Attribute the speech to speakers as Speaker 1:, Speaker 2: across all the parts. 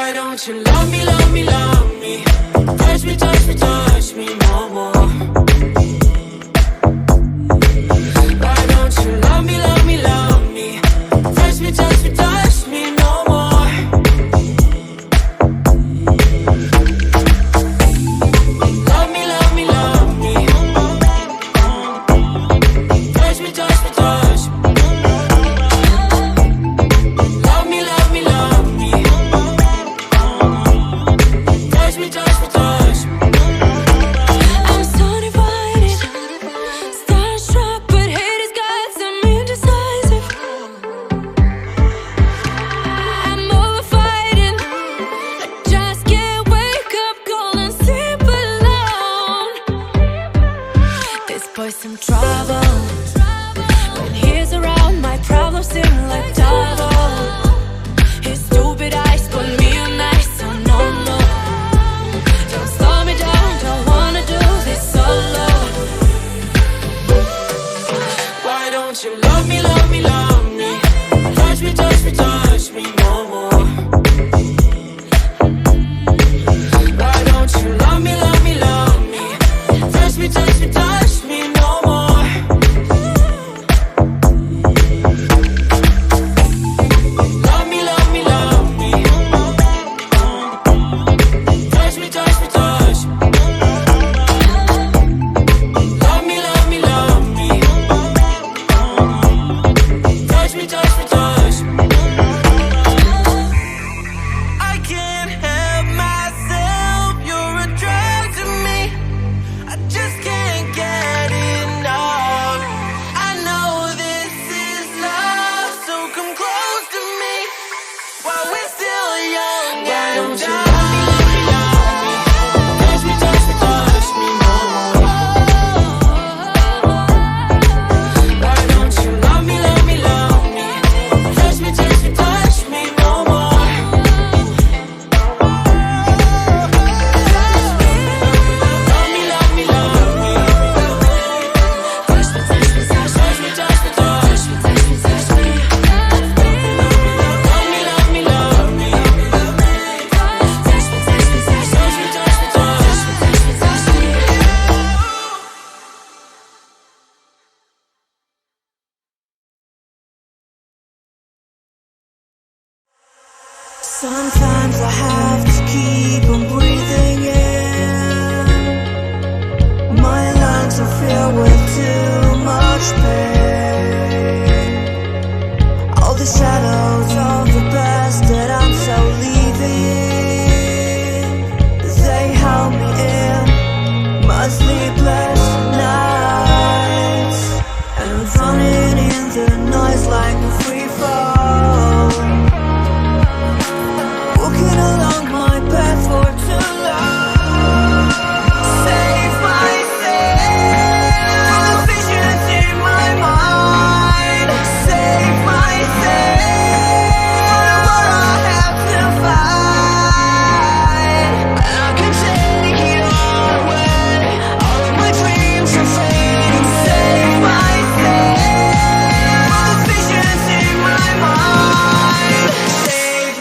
Speaker 1: Why don't you love me, love me, love me? Touch me, touch me, touch me no more. Why don't you love me, love me, love me? Touch me, touch me, touch me no more. Love me, love me, love me. Touch me, touch me, touch me. Love me, love me, love me. Touch me, touch me, touch me.
Speaker 2: I'm so divided, starstruck, but hate has got some indecisive. I'm over fighting, I just can't wake up cold and sleep alone. This boy's some trouble. When he's around, my problems seem like double. His stupid eyes put me on ice, so no, no. Don't slow me down, don't wanna do this solo.
Speaker 1: Why don't you love me, love me, love me? Touch me, touch me, touch me no more. Why don't you love me, love me, love me? Touch me, touch me, touch me no more. Love me, love me, love me. Touch me, touch me, touch me. Love me, love me, love me. Touch me, touch me, touch me. I can't help myself, you're a drug to me. I just can't get enough. I know this is love, so come close to me while we're still young. Why don't you love me, love me, love me? Touch me, touch me, touch me no more. Why don't you love me, love me, love me? Touch me, touch me, touch me no more. Love me, love me, love me. Touch me, touch me, touch me, touch me, touch me, touch me, touch me. Love me, love me, love me. Touch me, touch me, touch me, touch me, touch me, touch me, touch me.
Speaker 3: Sometimes I have to keep on breathing in. My lungs are filled with too much pain. All the shadows of the past that I'm so leaving, they held me in my sleepless nights. And I'm drowning in the noise like a free fall. Walking along my path for too long. Save myself from the visions in my mind. Save myself from what I have to fight. And I can take it all away. All of my dreams are fading. Save myself from the visions in my mind. Save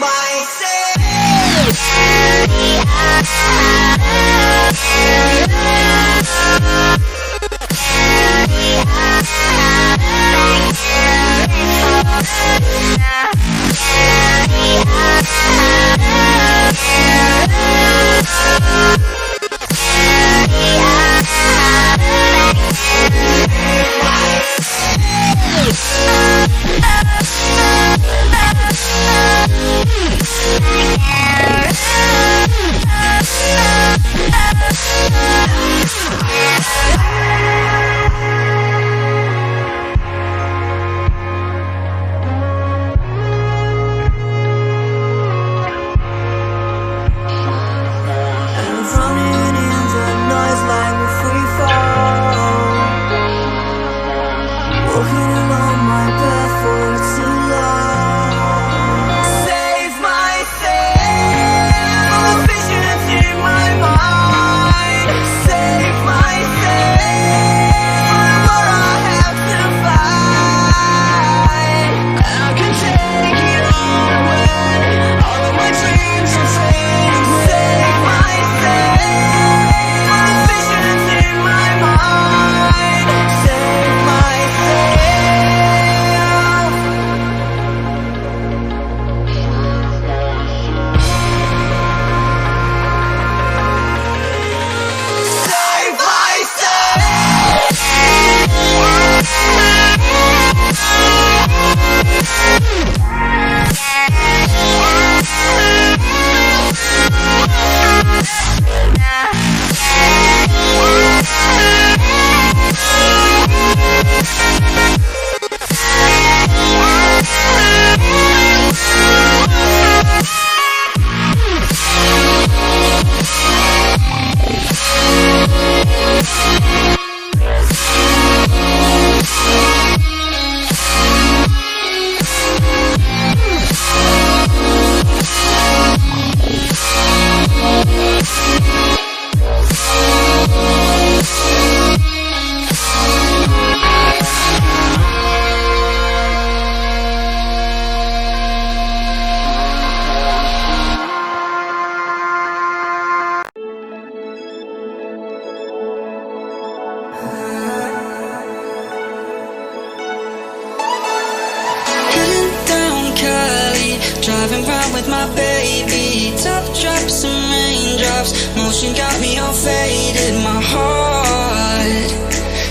Speaker 3: Motion got me all faded, my heart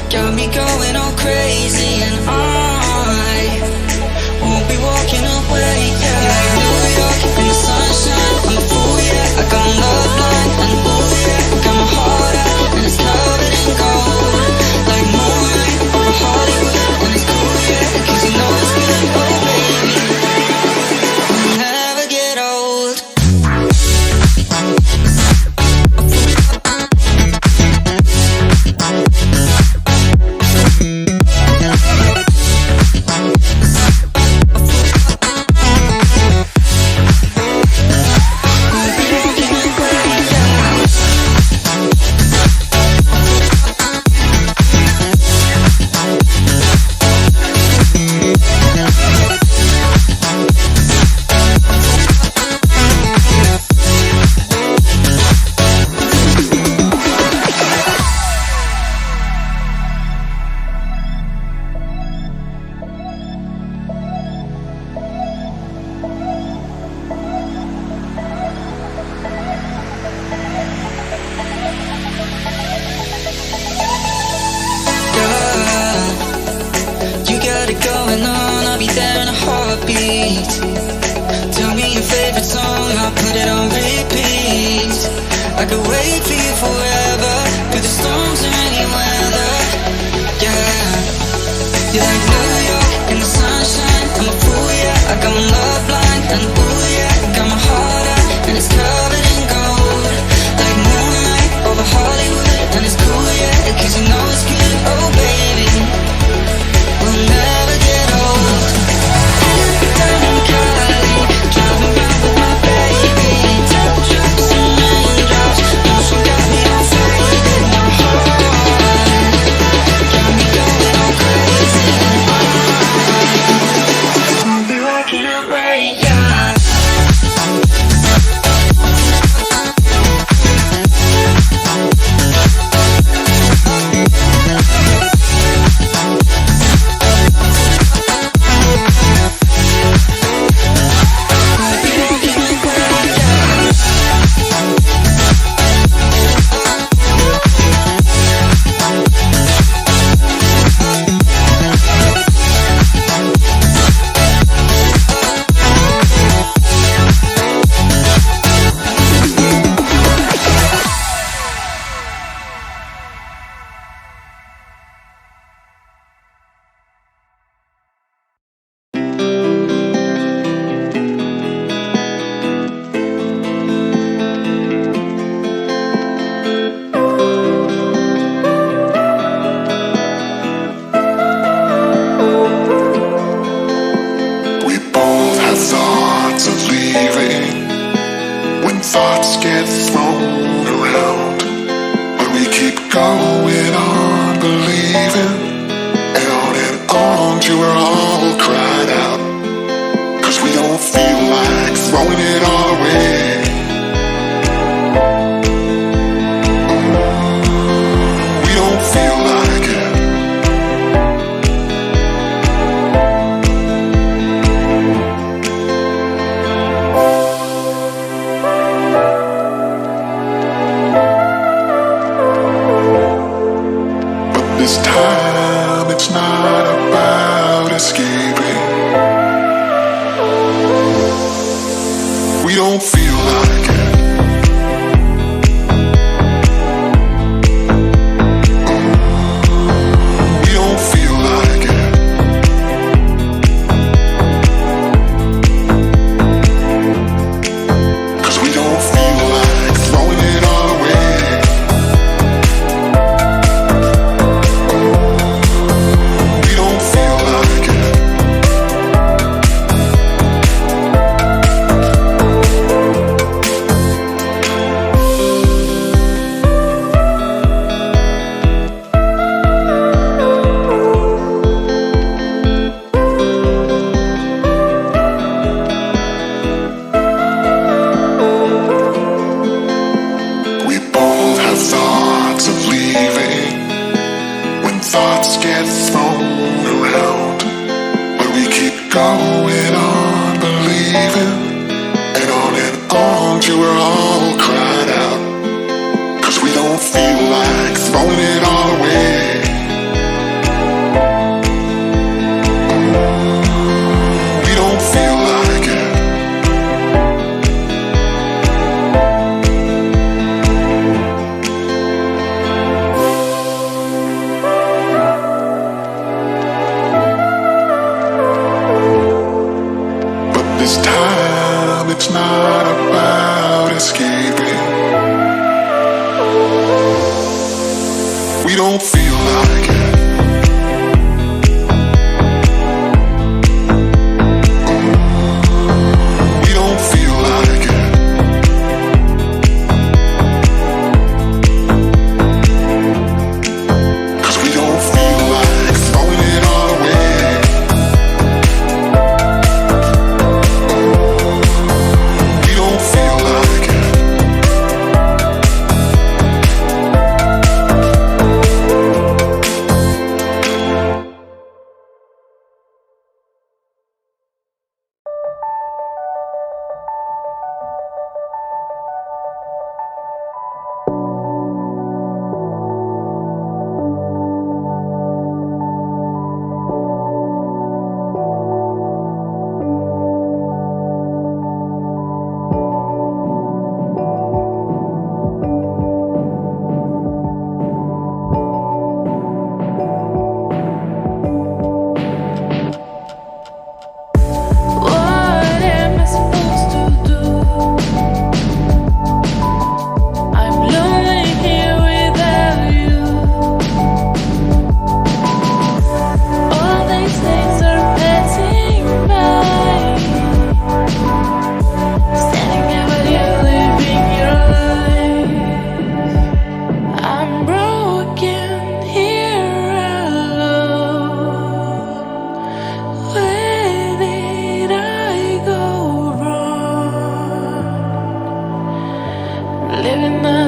Speaker 3: got me going all crazy, and I won't be walking away, yeah. Like New York in the sunshine, I'm a fool, yeah. I got love blind, and ooh, yeah. Got my heart out, and it's covered in gold. Like moonlight over Hollywood, and it's cool, yeah. Cause you know it's good, oh baby, we'll never get old.
Speaker 4: till we're all cried out.
Speaker 2: living my